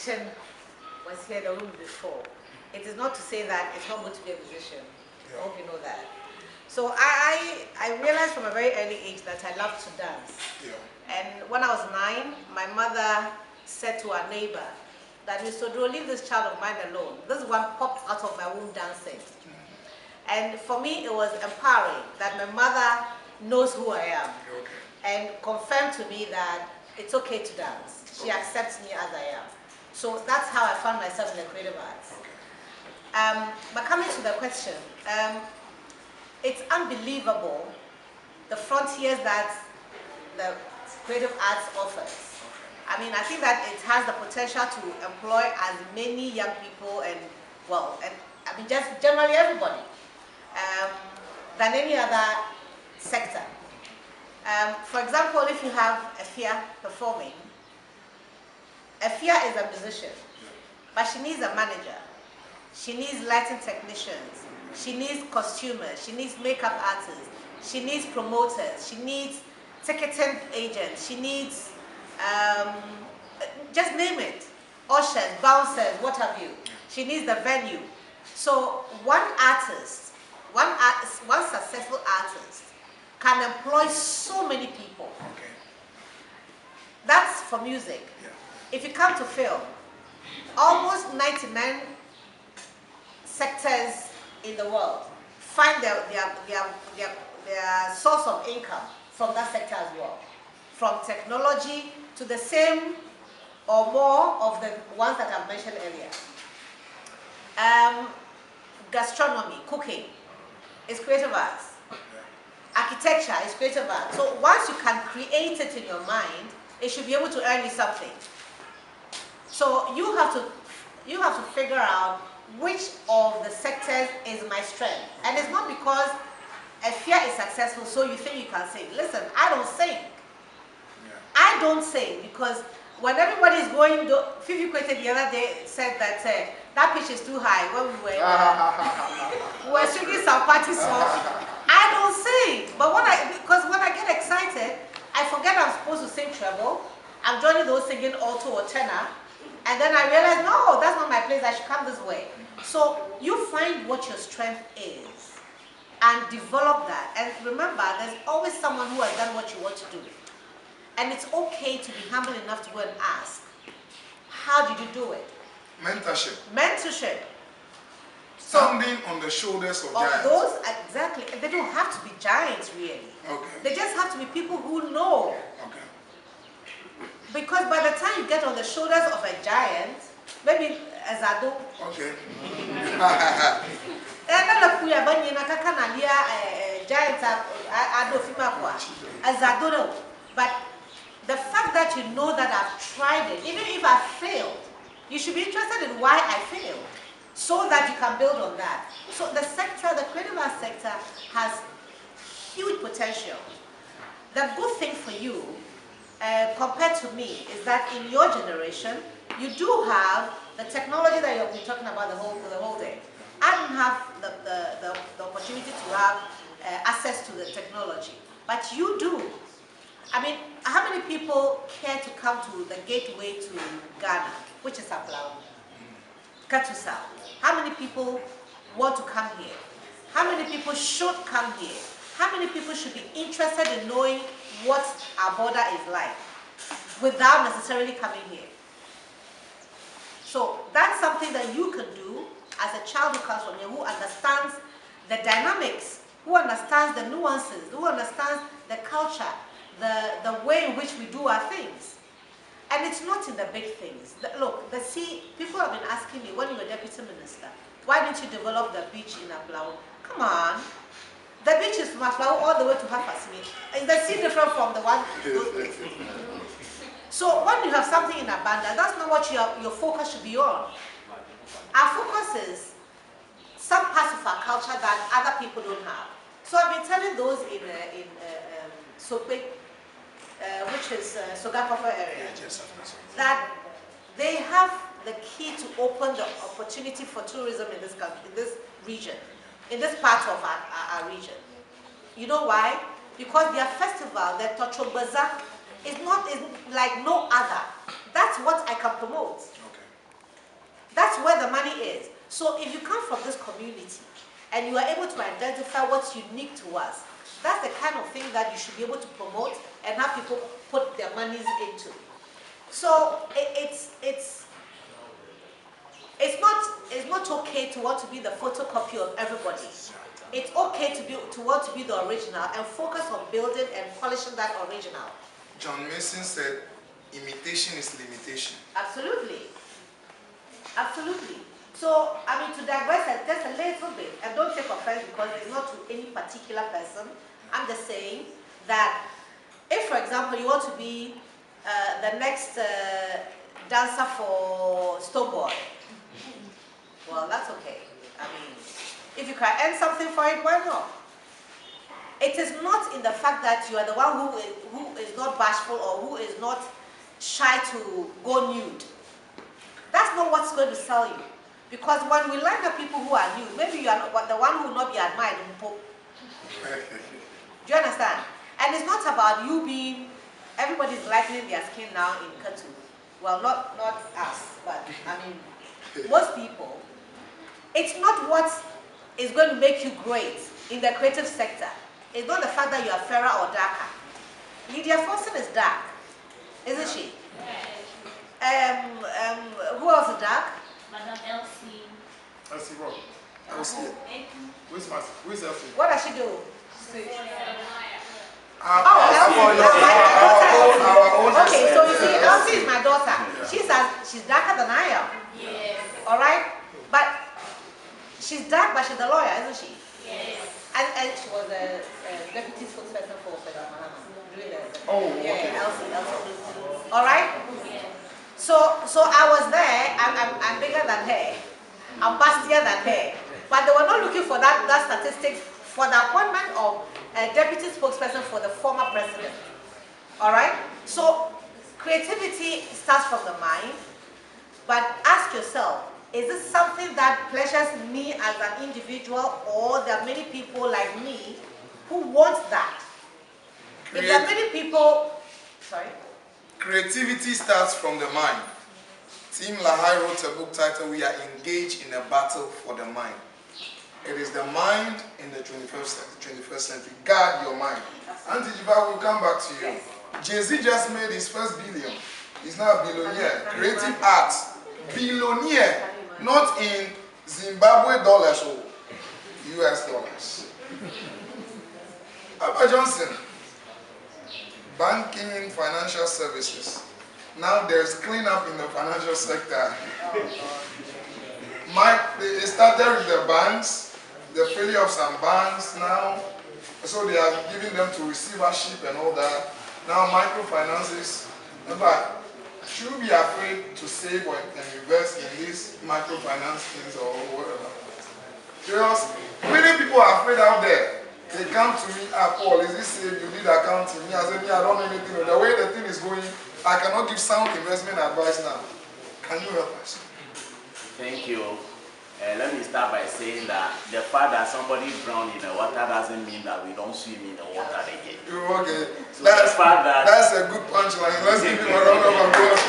Was here the room before. It is not to say that it's not good to be a musician. I hope you know that. So I realized from a very early age that I loved to dance. And when I was 9, my mother said to our neighbor that, "Mr. Odro, leave this child of mine alone. This one popped out of my womb dancing." And for me, it was empowering that my mother knows who I am and confirmed to me that it's okay to dance. She accepts me as I am. So that's how I found myself in the creative arts. But coming to the question, it's unbelievable the frontiers that the creative arts offers. I mean, I think that it has the potential to employ as many young people and, well, and I mean just generally everybody than any other sector. For example, if you have Afia performing, Afia is a musician, but she needs a manager. She needs lighting technicians. She needs costumers. She needs makeup artists. She needs promoters. She needs ticketing agents. She needs, just name it, ushers, bouncers, what have you. She needs the venue. So one successful artist can employ so many people. That's for music. If you come to film, almost 99 sectors in the world find their source of income from that sector as well. From technology to the same or more of the ones that I've mentioned earlier. Gastronomy, cooking is creative arts. Architecture is creative arts. So once you can create it in your mind, it should be able to earn you something. So you have to figure out which of the sectors is my strength. And it's not because Afia is successful so you think you can sing. Listen, I don't sing. I don't sing because when everybody is going, Fifi Kwete the other day said that that pitch is too high when we were singing some party songs. I don't sing. But because when I get excited, I forget I'm supposed to sing treble. I'm joining those singing alto or tenor. And then I realized, no, that's not my place. I should come this way. So you find what your strength is and develop that. And remember, there's always someone who has done what you want to do. And it's okay to be humble enough to go and ask, how did you do it? Mentorship. Mentorship. Standing on the shoulders of giants. Those, exactly. They don't have to be giants, really. They just have to be people who know. Because by the time you get on the shoulders of a giant, maybe as I do. But the fact that you know that I've tried it, even if I failed, you should be interested in why I failed, so that you can build on that. So the sector, the creative arts sector, has huge potential. The good thing for you, compared to me, is that in your generation, you do have the technology that you've been talking about the whole day. I don't have the opportunity to have access to the technology, but you do. I mean, how many people care to come to the gateway to Ghana, which is Aplau, Katusa? How many people want to come here? How many people should come here? How many people should be interested in knowing what our border is like without necessarily coming here? So that's something that you can do as a child who comes from here, who understands the dynamics, who understands the nuances, who understands the culture, the way in which we do our things. And it's not in the big things. Look, people have been asking me, when you were deputy minister, why didn't you develop the beach in Aplau? Come on. The beach is from Aplau all the way to Hafasmi. Is the sea different from the one? So when you have something in abundance, that's not what your focus should be on. Our focus is some parts of our culture that other people don't have. So I've been telling those in Sope, which is Sogakofa area, that they have the key to open the opportunity for tourism in this country, in this region, in this part of our region. You know why? Because their festival, their Tocho Bazaar, is like no other. That's what I can promote. where the money is. So if you come from this community and you are able to identify what's unique to us, that's the kind of thing that you should be able to promote and have people put their monies into. So it's not okay to want to be the photocopy of everybody. It's okay to want to be the original and focus on building and polishing that original. John Mason said, imitation is limitation. Absolutely. Absolutely. So, I mean, to digress just a little bit, and don't take offense because it's not to any particular person. I'm just saying that if, for example, you want to be the next dancer for Stoneboy, well, that's okay. I mean, if you can earn something for it, why not? It is not in the fact that you are the one who is not bashful or who is not shy to go nude. That's not what's going to sell you. Because when we learn the people who are nude, maybe you are not, the one who will not be admired. Do you understand? And it's not about you being, everybody's lightening their skin now in Katu. Well, not us, but I mean, most people. It's not what is going to make you great in the creative sector. It's not the fact that you are fairer or darker. Lydia Forson is dark, isn't she? Who else is dark? Madam Elsie. Elsie what? Elsie. Who's Elsie? What does she do? Our own. Okay, so you see, Elsie is my daughter. She's darker than I am. Yes. All right, but she's dark, but she's a lawyer, isn't she? Yes. And she was a deputy spokesperson for Mahama. Okay. Elsie. All right. Yes. So I was there. I'm bigger than her. I'm bustier than her. But they were not looking for that statistics for the appointment of a deputy spokesperson for the former president. All right. So creativity starts from the mind. But ask yourself, is this something that pleasures me as an individual, or there are many people like me who want that? If there are many people, sorry? Creativity starts from the mind. Tim LaHaye wrote a book titled, We Are Engaged in a Battle for the Mind. It is the mind in the 21st century. Guard your mind. Auntie Jiva, will come back to you. Yes. Jay-Z just made his first billion. He's now a billionaire. Creative arts. Billionaire. Not in Zimbabwe dollars or US dollars. Papa Johnson. Banking, financial services. Now there's cleanup in the financial sector. It started with the banks, the failure of some banks now. So they are giving them to receivership and all that. Now microfinances. But should we be afraid to save or invest in these microfinance things or whatever? Because many people are afraid out there. They come to me, Paul, is this safe? You need accounting? Me, I said, I don't know anything. The way the thing is going, I cannot give sound investment advice now. Can you help us? Thank you. Let me start by saying that the fact that somebody drowned in the water doesn't mean that we don't swim in the water again. Okay. So that's a good punchline. Let's give him a round of applause.